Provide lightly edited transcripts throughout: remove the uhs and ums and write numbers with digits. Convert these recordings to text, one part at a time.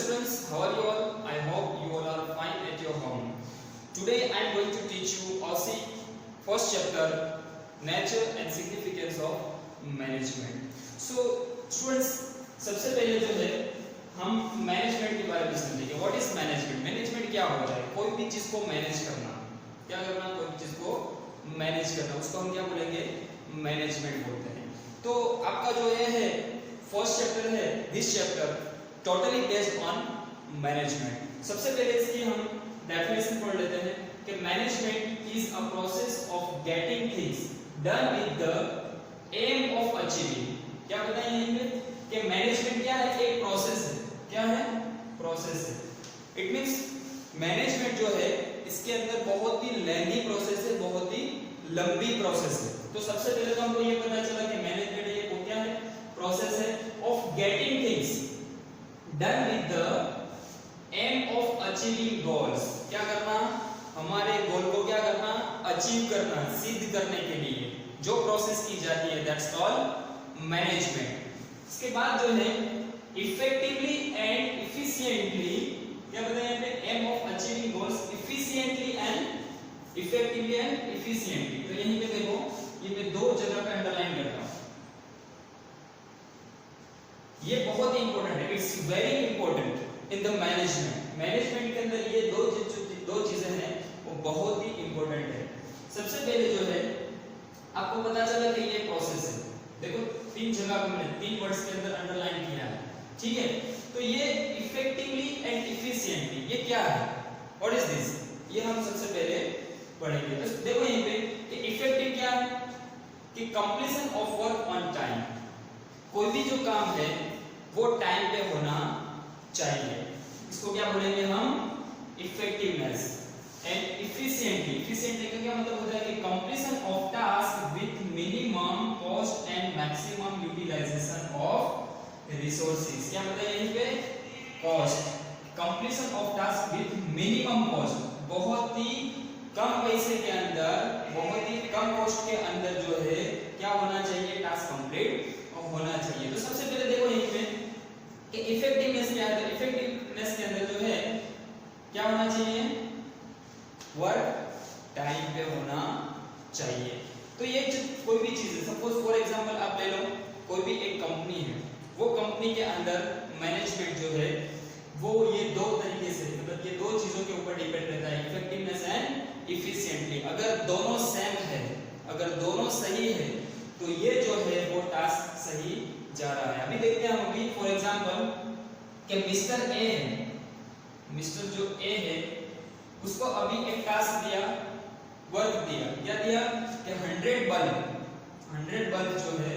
students, how are you all? I hope you all are fine at your home. Today I am going to teach you OSCE first chapter, Nature and Significance of Management. So students, सबसे पहले जो है हम management के बारे में समझेंगे. What is management? Management क्या होता है? कोई भी चीज को मैनेज करना. क्या करना? कोई भी चीज को मैनेज करना, उसको हम क्या बोलेंगे? मैनेजमेंट बोलते हैं. तो आपका जो ये है फर्स्ट चैप्टर है, this chapter totally based on management. सबसे पहले इसकी हम डेफिनेशन पढ़ लेते हैं कि management is a process of getting things done with the aim of achieving. क्या बताएं यहीं पे कि मैनेजमेंट क्या है? एक प्रोसेस है. क्या है? प्रोसेस है. इट मींस मैनेजमेंट जो है इसके अंदर बहुत ही लेंथी प्रोसेस है, बहुत ही लंबी प्रोसेस है. तो सबसे पहले तो हमको ये पता चला कि मैनेजमेंट ये वो क्या है? प्रोसेस है of getting things done with the aim of achieving goals. क्या करना? हमारे गोल को क्या करना? अचीव करना, सिद्ध करने के लिए जो प्रोसेस की जाती है, दैट्स कॉल्ड मैनेजमेंट. इसके बाद जो है इफेक्टिवली एंड इफिशिएंटली, क्या बताया यहाँ पे? Aim of achieving goals efficiently and effectively and efficiently. तो यहीं पे देखो, ये मैं दो जगह पे अंडरलाइन करता हूं. ये बहुत ही इंपॉर्टेंट है. It's very important in the management. Management के अंदर ये दो चीजें हैं वो बहुत ही इंपॉर्टेंट है. सबसे पहले जो है आपको पता चला कि ये प्रोसेस है. देखो तीन जगह पे मैंने तीन वर्ड्स के अंदर अंडरलाइन किया है. ठीक है, तो ये इफेक्टिवली एंड इफिशिएंटली ये क्या है? What is this? ये हम सबसे पहले पढ़ेंगे. तो देखो यहीं पे कि इफेक्टिव क्या है? कि completion of work on time. कोई भी जो काम है वो टाइम पे होना चाहिए. इसको क्या बोलेंगे हम? इफेक्टिवनेस. एंड इफिशिएंटली, इफिशिएंटली का क्या मतलब होता है कि completion of task with minimum cost and maximum utilisation of resources. क्या मतलब यहीं पे? Cost. Completion of task with minimum cost, बहुत ही कम पैसे के अंदर, बहुत ही कम कॉस्ट के अंदर जो है क्या होना चाहिए? टास्क कंप्लीट होना चाहिए. तो सबसे पहले देखो यहीं पे कि इफेक्टिवनेस क्या है? तो इफेक्टिवनेस के अंदर जो है क्या होना चाहिए? वर्क टाइम पे होना चाहिए. तो ये कोई भी चीज है, सपोज फॉर एग्जांपल आप ले लो, कोई भी एक कंपनी है, वो कंपनी के अंदर मैनेजमेंट जो है वो ये दो तरीके से, मतलब ये दो चीजों के ऊपर डिपेंड रहता है, इफेक्टिवनेस एंड इफिशिएंटली. अगर दोनों सेम है, अगर दोनों सही है तो ये जो है वो टास्क सही जा रहा है. अभी देखते हैं हम, अभी फॉर एग्जांपल कि मिस्टर ए है, मिस्टर जो ए है उसको अभी एक टास्क दिया, वर्क दिया. क्या दिया? कि 100 बल्ब जो है,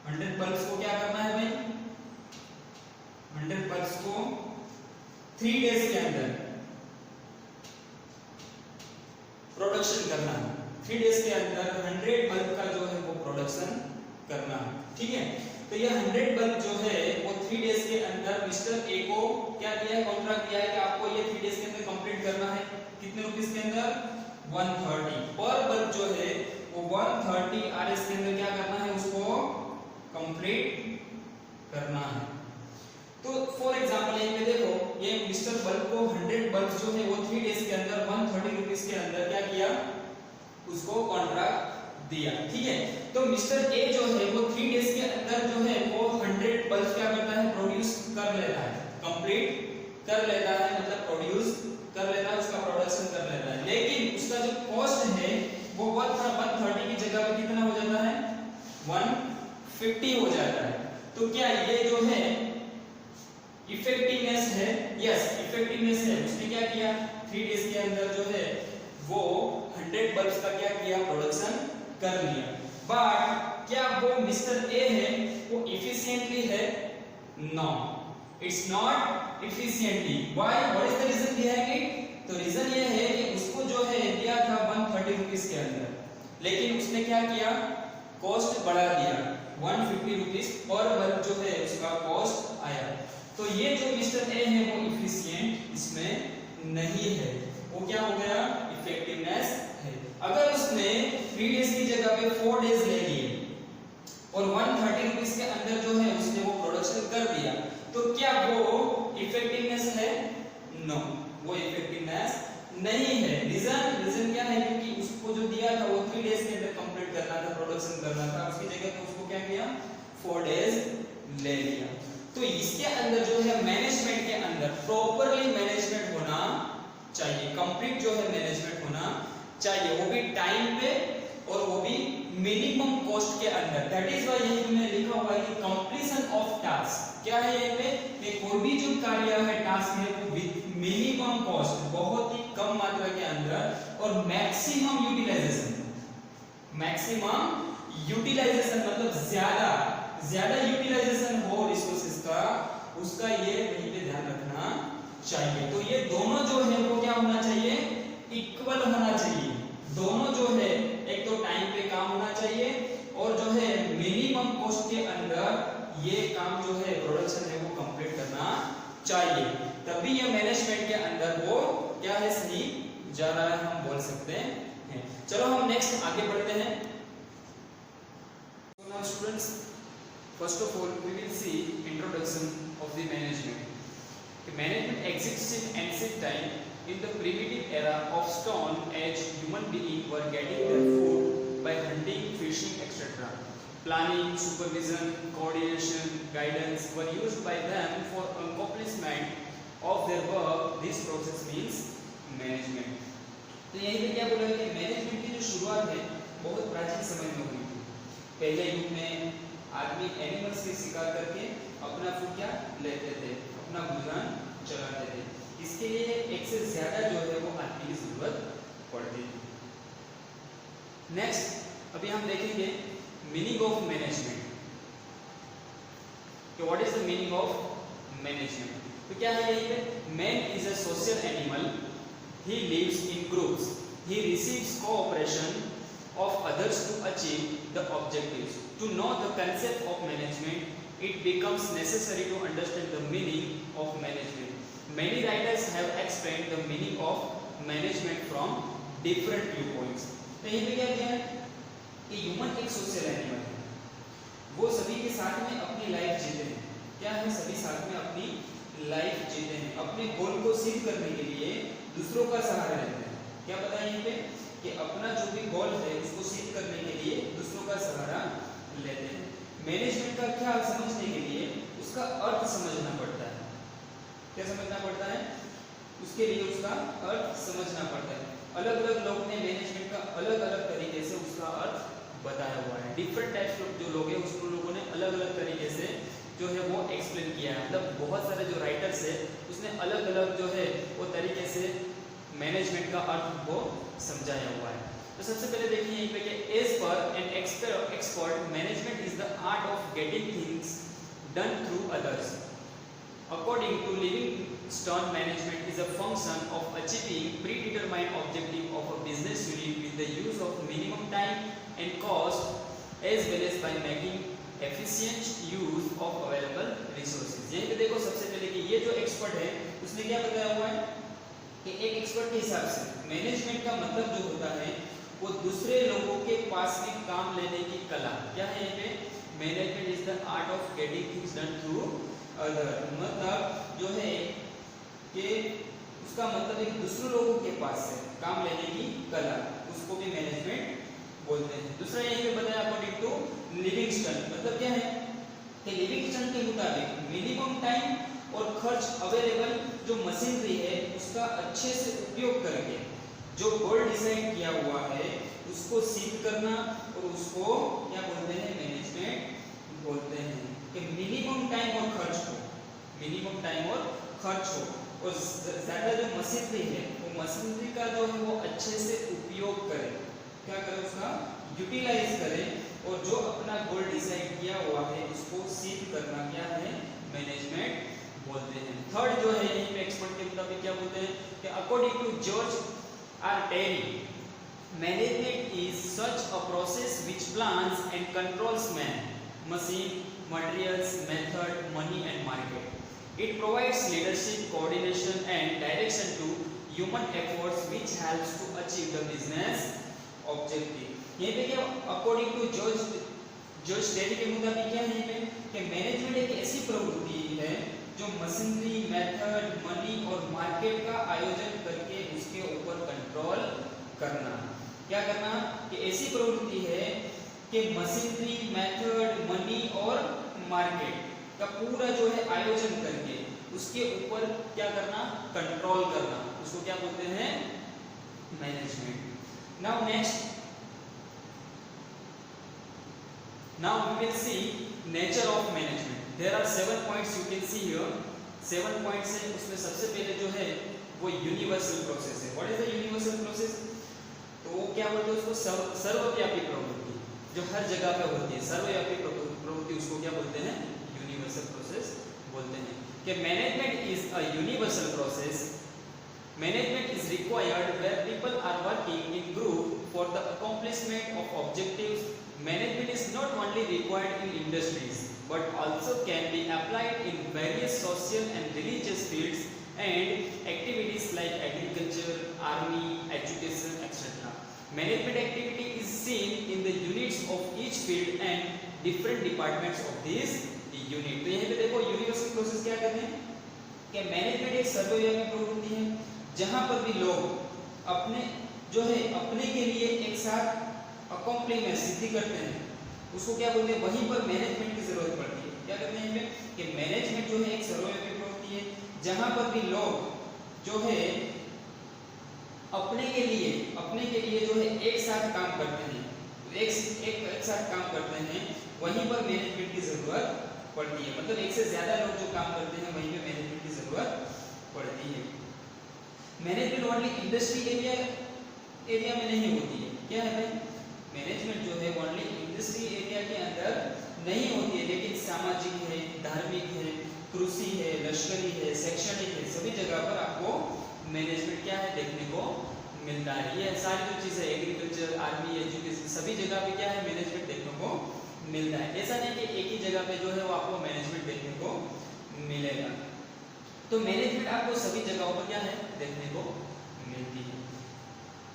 100 बल्ब्स को क्या करना है भाई? 100 बल्ब्स को 3 डेज के अंदर प्रोडक्शन करना है. 3 डेज के अंदर 100 बल्ब का जो है वो प्रोडक्शन करना है. ठीक है, तो ये 100 बल्ब जो है वो 3 डेज के अंदर मिस्टर ए को क्या दिया है? कॉन्ट्रैक्ट दिया है कि आपको ये 3 डेज के अंदर कंप्लीट करना है. कितने रुपीस के अंदर? 130 पर बल्ब जो है वो 130 आरएस के अंदर क्या करना है? उसको कंप्लीट करना है. तो फॉर एग्जांपल यहीं पे देखो, ये मिस्टर बल्ब को 100 बल्ब जो है वो 3 डेज के अंदर 130 रुपीस के अंदर क्या किया? उसको कॉन्ट्रैक्ट दिया. ठीक है, तो मिस्टर ए जो है वो 3 डेज के अंदर जो है वो 100 बल्ब क्या करता है? प्रोड्यूस कर लेता है, कंप्लीट कर लेता है, मतलब प्रोड्यूस कर लेता है, उसका प्रोडक्शन कर लेता है. लेकिन उसका जो कॉस्ट है वो 130 की जगह पे कितना हो जाता है? 150 हो जाता है. तो क्या ये जो है इफेक्टिवनेस है? यस, इफेक्टिवनेस है. उसने क्या किया? 3 डेज के अंदर जो है वो 100 बल्ब्स का क्या किया? प्रोडक्शन कर लिया. बट क्या वो मिस्टर ए है वो इफिशिएंटली है? No, it's not efficiently. Why? What is the reason behind it? तो रीजन ये है कि उसको जो है दिया था 130 रुपीस के अंदर, लेकिन उसने क्या किया? कॉस्ट बढ़ा दिया, 150 रुपीस पर बल्ब जो है उसका कॉस्ट आया. तो ये जो मिस्टर ए है वो इफिशिएंट इसमें नहीं है. वो क्या हो गया? इफेक्टिवनेस है. अगर उसने 3 डेज की जगह पे 4 डेज ले लिए और 130 रुपीस के अंदर जो है उसने वो प्रोडक्शन कर इफेक्टिवनेस है? नो, वो इफेक्टिवनेस नहीं है। रीजन क्या है? क्योंकि उसको जो दिया था वो 3 डेज के अंदर कंप्लीट करना था, प्रोडक्शन करना था, उसकी जगह पे उसको क्या किया, 4 डेज ले लिया। तो इसके अंदर जो है मैनेजमेंट के अंदर प्रॉपरली मैनेजमेंट होना चाहिए, कंप्लीट जो है मैनेजमेंट होना चाहिए, वो भी टाइम पे और वो भी मिनिमम कॉस्ट के अंदर। दैट इज व्हाई यहीं में लिखा हुआ है कि कंप्लीशन ऑफ टास्क। क्या है यहीं पे कि कोई भी जो कार्य है, टास्क है, वो विद मिनिमम कॉस्ट, बहुत ही कम मात्रा के अंदर, और मैक्सिमम यूटिलाइजेशन। मैक्सिमम यूटिलाइजेशन मतलब ज्यादा यूटिलाइजेशन हो रिसोर्सेज का, उसका ये वहीं पे ध्यान रखना चाहिए। तो ये दोनों जो है वो क्या होना चाहिए, इक्वल होना चाहिए। दोनों जो है एक तो टाइम पे काम होना चाहिए और जो है मिनिमम कॉस्ट के अंदर ये काम जो है प्रोडक्शन है वो कंप्लीट करना चाहिए, तभी ये मैनेजमेंट के अंदर वो क्या है, सही जा रहा है, हम बोल सकते हैं। चलो हम नेक्स्ट आगे बढ़ते हैं। So now students, first of all we will see introduction of the management. The management exists in ancient time. In the primitive era of stone age, human beings were getting their food by hunting, fishing, etc. Planning, supervision, coordination, guidance were used by them for accomplishment of their work. This process means management. तो यहीं पे क्या बोला है कि management की जो शुरुआत है बहुत प्राचीन समय में हुई थी। पहले युग में आदमी एनिमल्स के शिकार करके अपना फूड क्या लेते थे, अपना गुजारा चलाते थे। इसके लिए एक से ज्यादा जो है वो आदमी की जरूरत पड़ती थी। नेक्स्ट अभी हम देखेंगे मीनिंग ऑफ मैनेजमेंट, कि what is the meaning of management. तो क्या है यहीं पे, man is a social animal, he lives in groups, he receives cooperation of others to achieve the objectives. To know the concept of management, it becomes necessary to understand the meaning of management. Many writers have explained the meaning of management from different viewpoints. तो ये भी क्या दिया है कि human एक social animal है, वो सभी के साथ में अपनी लाइफ जीते हैं। क्या है, सभी साथ में अपनी लाइफ जीते हैं, अपने गोल को सिद्ध करने के लिए दूसरों का सहारा लेते हैं। क्या पता है यहाँ पे कि अपना जो भी गोल है उसको सिद्ध करने के लिए दूसरों का सहारा लेते हैं। मैनेजमेंट का क्या समझने के लिए उसका अर्थ समझना पड़ता है। क्या समझना पड़ता है, उसके लिए उसका अर्थ समझना पड़ता है। अलग अलग लोग ने मैनेजमेंट का अलग अलग तरीके से उसका अर्थ बताया हुआ है। डिफरेंट टाइप्स ऑफ जो लोग हैं उसको लोगों ने अलग अलग तरीके से जो है वो एक्सप्लेन किया है। मतलब बहुत सारे जो राइटर्स है उसने अलग अलग जो है वो तरीके से मैनेजमेंट का अर्थ को समझाया हुआ है। तो सबसे पहले देखिए यहीं पे कि as per an expert management is the art of getting things done through others. According to Livingstone, management is a function of achieving predetermined objective of a business unit with the use of minimum time and cost as well as by making efficient use of available resources. यहीं पे देखो सबसे पहले कि ये जो expert है उसने क्या बताया हुआ है कि एक एक्सपर्ट के हिसाब से मैनेजमेंट का मतलब जो होता है वो दूसरे लोगों के पास में काम लेने की कला। क्या है यहाँ पे, management is the art of getting things done through other. मतलब जो है कि उसका मतलब है कि दूसरे लोगों के पास से काम लेने की कला, उसको भी मैनेजमेंट बोलते हैं। दूसरा यहीं पे बताया अकॉर्डिंग टू लिविंगस्टन, मतलब क्या है कि लिविंगस्टन के मुताबिक मिनिमम टाइम और खर्च अवेलेबल जो मशीनरी है उसका अच्छे से उपयोग करके जो गोल डिसाइड किया हुआ है उसको सिद्ध करना, और उसको क्या बोलते हैं, मैनेजमेंट बोलते हैं। कि मिनिमम टाइम और खर्च हो, मिनिमम टाइम और खर्च हो, और ज्यादा जो मशीनरी है वो मशीनरी का जो है वो अच्छे से उपयोग करे, क्या करे, उसका यूटिलाइज करे, और जो अपना गोल डिसाइड किया हुआ है उसको सिद्ध करना क्या है, मैनेजमेंट बोलते हैं। थर्ड जो है यहीं पे एक्सपर्ट के मुताबिक क्या बोलते हैं कि according to George R Terry, management is such a process which plans and controls man, machine, materials, method, money and market. It provides leadership, coordination and direction to human efforts which helps to achieve the business objective. यहाँ पे क्या according to George टेरी के मुताबिक क्या है यहाँ पे कि मैनेजमेंट एक ऐसी प्रवृत्ति है जो मशीनरी, मेथड क्या करना कि ऐसी प्रवृत्ति है कि मशीनरी, मेथड, मनी और मार्केट का पूरा जो है आयोजन करके उसके ऊपर क्या करना, कंट्रोल करना, उसको क्या बोलते हैं, management. Now next, now we will see nature of management. There are 7 points you can see here. 7 points है, उसमें सबसे पहले जो है वो यूनिवर्सल प्रोसेस है। What is the universal process? तो वो क्या बोलते हैं उसको, सर्वव्यापी प्रवृत्ति जो हर जगह पे होती है, सर्वव्यापी प्रवृत्ति उसको क्या बोलते हैं, यूनिवर्सल प्रोसेस बोलते हैं। कि management is a universal process. Management is required where people are working in group for the accomplishment of objectives. Management is not only required in industries but also can be applied in various social and religious fields and activities like agriculture, army, education, etc. Management activity is seen in the units of each field and different departments of this unit. तो यहाँ पे देखो universal process क्या कहते हैं कि management एक सर्वव्यापी प्रवृत्ति है जहाँ पर भी लोग अपने जो है अपने के लिए एक साथ अकॉम्प्लिशमेंट सिद्धि करते हैं, उसको क्या बोलते हैं, वहीं पर मैनेजमेंट की जरूरत पड़ती है। क्या कहते हैं इसमें कि मैनेजमेंट जो है एक सर्वव्यापी प्रवृत्ति है जहां पर भी लोग जो है अपने के लिए जो है एक साथ काम करते हैं, एक साथ काम करते हैं, वहीं पर मैनेजमेंट की जरूरत पड़ती है। मतलब एक से ज्यादा लोग जो काम करते हैं वहीं पे मैनेजमेंट की जरूरत पड़ती है। मैनेजमेंट ओनली इंडस्ट्री एरिया में नहीं होती है। क्या है भाई, मैनेजमेंट जो है ओनली इंडस्ट्री एरिया के अंदर नहीं होती है, लेकिन सामाजिक है, धार्मिक है, कृषि है, लश्करी है, शैक्षणिक है, सभी जगह पर आपको मैनेजमेंट क्या है देखने को मिलता है। ये सारी जो चीजें एग्रीकल्चर, आर्मी, एजुकेशन, सभी जगह पे क्या है मैनेजमेंट देखने को मिलता है। ऐसा नहीं कि एक ही जगह पे जो है वो आपको मैनेजमेंट देखने को मिलेगा। तो मैनेजमेंट आपको सभी जगहों पर क्या है देखने को मिलती है।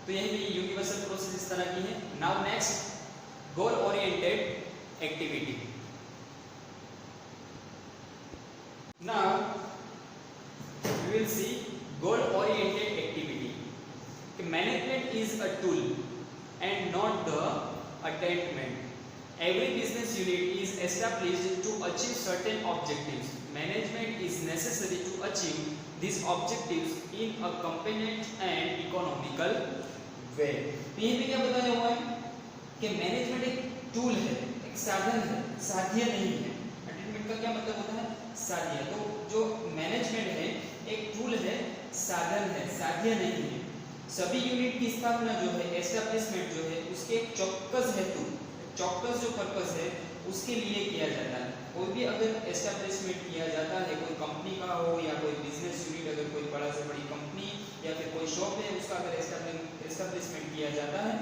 तो यही भी यूनिवर्सल प्रोसेस इस तरह की है। Now next, goal oriented activity. Now we will see goal oriented activity. Management is a tool and not the attainment. Every business unit is established to achieve certain objectives. Management is necessary to achieve these objectives in a convenient and economical way. तो ये भी क्या बताया हुआ है कि management एक tool है, एक साधन है, साध्य नहीं है। अटेन्मेंट का क्या मतलब होता है, साध्य। तो जो मैनेजमेंट है एक टूल है, साधन है, साध्य नहीं है। सभी यूनिट की स्थापना जो है, एस्टेब्लिशमेंट जो है, उसके एक चौक्कस हेतु, चौक्कस जो पर्पस है उसके लिए किया जाता है। कोई भी अगर एस्टेब्लिशमेंट किया जाता है, कोई कंपनी का हो या कोई बिजनेस यूनिट, अगर कोई बड़ा से बड़ी कंपनी या फिर कोई शॉप है उसका अगर एस्टेब्लिशमेंट किया जाता है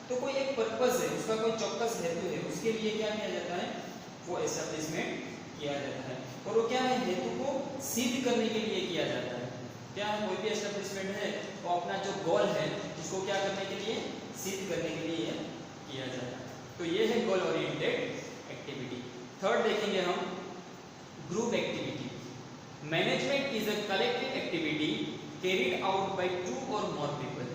तो कोई एक पर्पस है, उसका कोई चौक्कस हेतु है, उसके लिए क्या किया जाता है, वो एस्टेब्लिशमेंट किया जाता है। और वो क्या है, हेतु को सिद्ध करने के लिए किया जाता है। क्या है, कोई भी एस्टेब्लिशमेंट है वो अपना जो गोल है उसको क्या करने के लिए, सिद्ध करने के लिए किया जाता है। तो ये है गोल ओरिएंटेड एक्टिविटी। थर्ड देखेंगे हम, group activity. Management is a collective activity carried out by 2 or more people.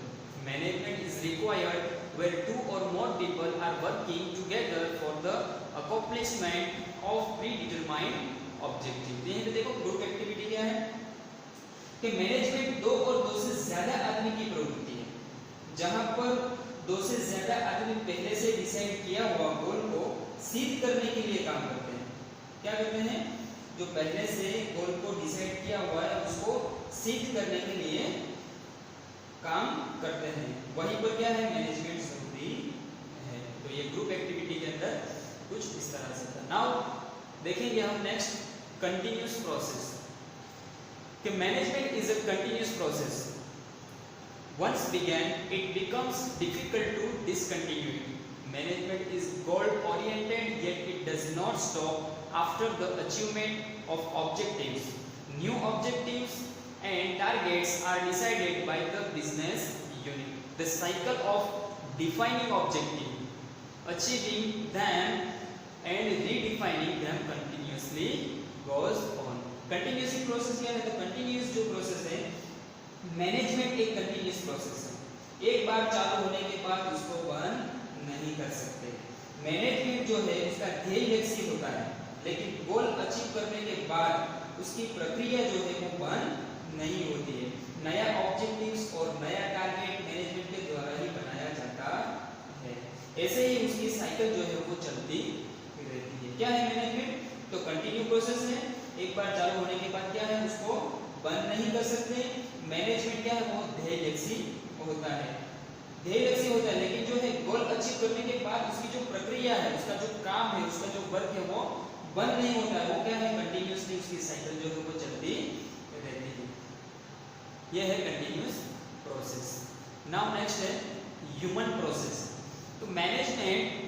Management is required where 2 or more people are working together for the accomplishment of predetermined objective. यहीं पे देखो group activity क्या है कि management 2 और 2 से ज्यादा आदमी की प्रवृत्ति है, जहां पर 2 से ज्यादा आदमी पहले से डिसाइड किया हुआ गोल को सिद्ध करने के लिए काम करते हैं। क्या करते हैं, जो पहले से गोल को डिसाइड किया हुआ है उसको सिद्ध करने के लिए काम करते हैं, वहीं पर क्या है मैनेजमेंट जरूरी है। तो ये ग्रुप एक्टिविटी के अंदर कुछ इस तरह से था। नाउ देखेंगे हम नेक्स्ट, कंटिन्यूअस प्रोसेस। कि management is a continuous process. Once began, it becomes difficult to discontinue it. Management is goal-oriented, yet it does not stop after the achievement of objectives. New objectives and targets are decided by the business unit. The cycle of defining objectives, achieving them, and redefining them continuously goes on. Continuous process क्या है, तो continuous जो process है management एक continuous process है। एक बार चालू होने के बाद उसको बंद नहीं कर सकते। मैनेजमेंट जो है उसका ध्येय लक्ष्य होता है, लेकिन गोल अचीव करने के बाद उसकी प्रक्रिया जो है वो बंद नहीं होती है। नया ऑब्जेक्टिव्स और नया टारगेट मैनेजमेंट के द्वारा ही बनाया जाता है। ऐसे ही उसकी साइकिल जो है वो चलती रहती है। क्या है मैनेजमेंट? तो कंटिन्यू प्रोसेस है, एक बार चालू होने के बाद क्या है उसको बंद नहीं कर सकते। मैनेजमेंट क्या है वो ध्येय लक्ष्य होता है, ध्येय लक्ष्य होता है, लेकिन जो है गोल अचीव करने के बाद उसकी जो प्रक्रिया है, उसका जो काम है, उसका जो वर्क है वो बंद नहीं होता है। वो क्या है कंटिन्यूअसली उसकी साइकिल जो है वो चलती रहती है। ये है कंटिन्यूअस प्रोसेस। नाउ नेक्स्ट है ह्यूमन प्रोसेस। तो management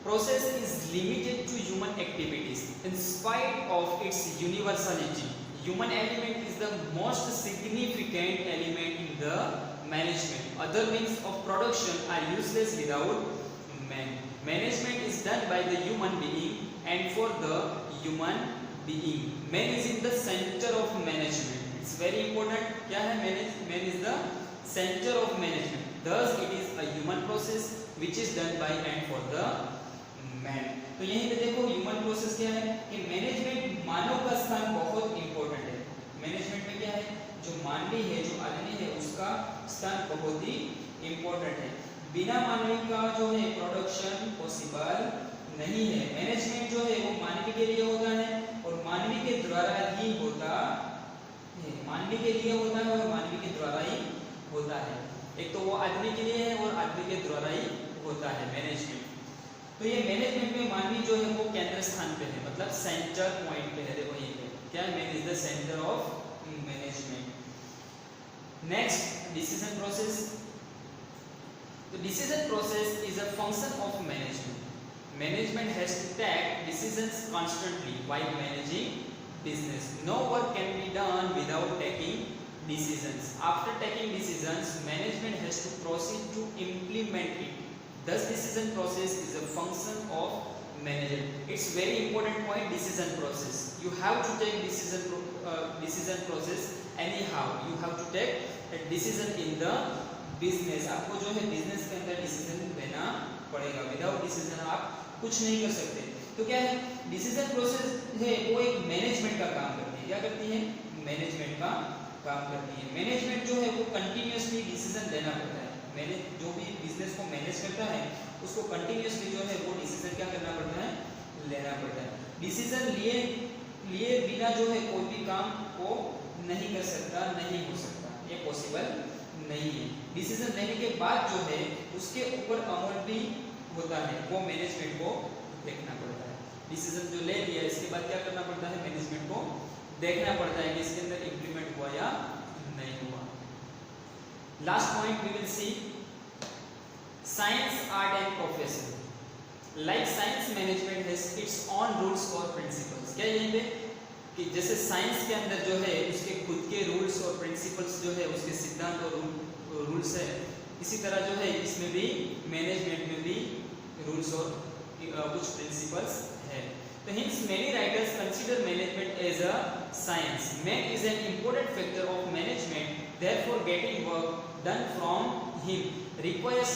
process is limited to human activities in spite of its universality. Human element is the most significant element in the management. Other means of production are useless without man. Management is done by the human being and for the human being. Man is in the center of management. It's very important. क्या है man is the center of management. Thus it is a human process which is done by and for the man. तो यहीं पे देखो human process क्या है कि management मानव का स्थान बहुत इंपॉर्टेंट है। मैनेजमेंट में क्या है जो मानवीय है, जो आदमी है, उसका स्थान बहुत ही इंपॉर्टेंट है। बिना मानवीय का जो है प्रोडक्शन पॉसिबल नहीं है। मैनेजमेंट जो है वो मानवीय के लिए होता है और मानवीय के द्वारा ही होता है। मानवीय के लिए होता है और मानवीय के द्वारा ही होता है। एक तो वो आदमी के लिए है और आदमी के द्वारा ही होता है मैनेजमेंट। तो ये मैनेजमेंट में मानवीय जो है वो केंद्र स्थान पे है, मतलब सेंटर पॉइंट पे है। देखो ये क्या है, man is the centre of management. Next decision process. तो decision process is a function of management. Management has to take decisions constantly while managing business. No work can be done without taking decisions. After taking decisions, management has to proceed to implement it. Thus, decision process is a function of management. It's very important point, decision process. You have to take decision process anyhow. You have to take a decision in the business. आपको जो है business के अंदर decision लेना पड़ेगा। Without decision आप कुछ नहीं कर सकते। तो क्या है डिसीजन प्रोसेस है वो एक मैनेजमेंट का काम करती है। क्या करती है? मैनेजमेंट का काम करती है। मैनेजमेंट जो है वो कंटिन्यूअसली डिसीजन लेना पड़ता है। मैनेज जो भी बिजनेस को मैनेज करता है उसको कंटिन्यूअसली जो है वो डिसीजन क्या करना पड़ता है? लेना पड़ता है। डिसीजन लिए बिना जो है कोई भी काम को नहीं कर सकता, नहीं हो सकता, ये पॉसिबल नहीं है। डिसीजन लेने के बाद जो है उसके ऊपर अमल भी होता है, वो मैनेजमेंट को देखना पड़ता है। डिसीजन जो ले लिया इसके बाद क्या करना पड़ता है? मैनेजमेंट को देखना पड़ता है कि इसके अंदर इंप्लीमेंट हुआ या नहीं हुआ। Last point we will see science, art and profession. Like science, management has its own rules और प्रिंसिपल्स। क्या यहीं पे कि जैसे साइंस के अंदर जो है उसके खुद के रूल्स और प्रिंसिपल्स जो है उसके सिद्धांत और रूल्स है, इसी तरह जो है इसमें भी मैनेजमेंट में भी रूल्स और कुछ प्रिंसिपल्स है। तो hence many writers consider management as a science. Man is an important factor of management. Therefore, getting work done from him requires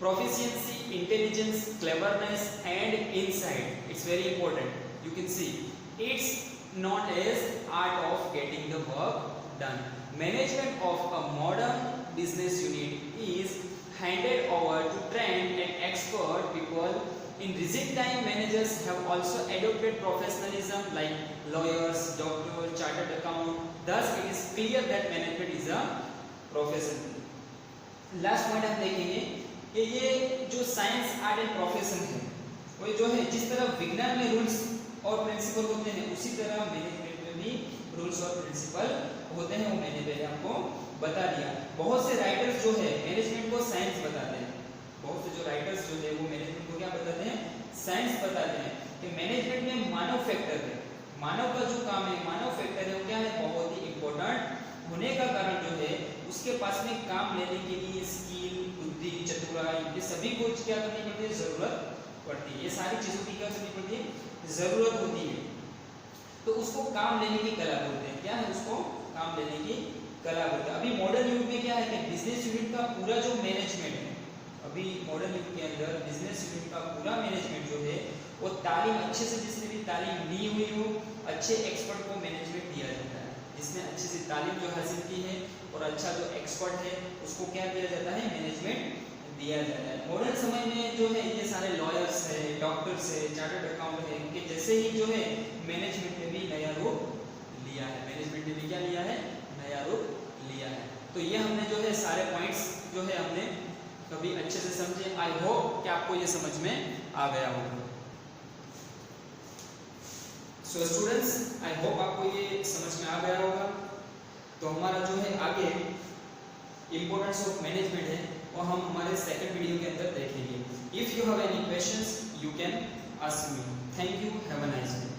proficiency, intelligence, cleverness, and insight. It's very important. You can see it's known as art of getting the work done. Management of a modern business unit is handed over to trained and expert people. In recent time, managers have also adopted professionalism like lawyers, doctors, chartered accountant. Thus, it is clear that management is a profession. Last point हम देखेंगे कि ये जो science, art and profession है वो जो है जिस तरह विज्ञान में रूल्स और प्रिंसिपल होते हैं उसी तरह मैनेजमेंट में भी रूल्स और प्रिंसिपल होते हैं। वो मैंने पहले आपको बता दिया। बहुत से राइटर्स जो है मैनेजमेंट को साइंस बताते हैं। बहुत से जो राइटर्स जो है वो मैनेजमेंट को क्या बताते हैं? साइंस बताते हैं कि मैनेजमेंट में मानव फैक्टर है, मानव का जो काम है, मानव फैक्टर है वो क्या है? बहुत ही इंपॉर्टेंट होने का कारण जो है उसके पास में काम लेने के लिए स्किल, बुद्धि, चतुराई, ये सभी को क्या करनी पड़ती है? जरूरत पड़ती है। ये सारी चीजों की क्या करनी पड़ती है? जरूरत होती है। तो उसको काम लेने की कला बोलते हैं। क्या है? उसको काम लेने की कला बोलते हैं। अभी मॉडर्न युग में क्या है कि बिजनेस यूनिट का पूरा जो मैनेजमेंट है, अभी मॉडर्न युग के अंदर बिजनेस यूनिट का पूरा मैनेजमेंट जो है वो तालीम अच्छे से, जिसने भी तालीम ली हुई हो, अच्छे एक्सपर्ट को मैनेजमेंट दिया जाता है। जिसने अच्छे से तालीम जो हासिल की है और अच्छा जो एक्सपर्ट है उसको क्या दिया जाता है, मैनेजमेंट दिया जाता है। मॉडर्न समय में जो है ये सारे लॉयर्स है, डॉक्टर्स है, चार्टर्ड अकाउंटेंट है, इनके जैसे ही जो है मैनेजमेंट ने भी नया रूप लिया है, मैनेजमेंट ने भी क्या लिया है, नया रूप लिया है। तो ये हमने जो है सारे पॉइंट्स जो है हमने कभी अच्छे से समझे। आई होप कि आपको ये समझ में आ गया होगा। सो स्टूडेंट्स, आई होप आपको ये समझ में आ गया होगा। तो हमारा जो है आगे इम्पोर्टेंस ऑफ मैनेजमेंट है और हम हमारे सेकंड वीडियो के अंदर देखेंगे। If you have any questions you can ask me. Thank you, have a nice day.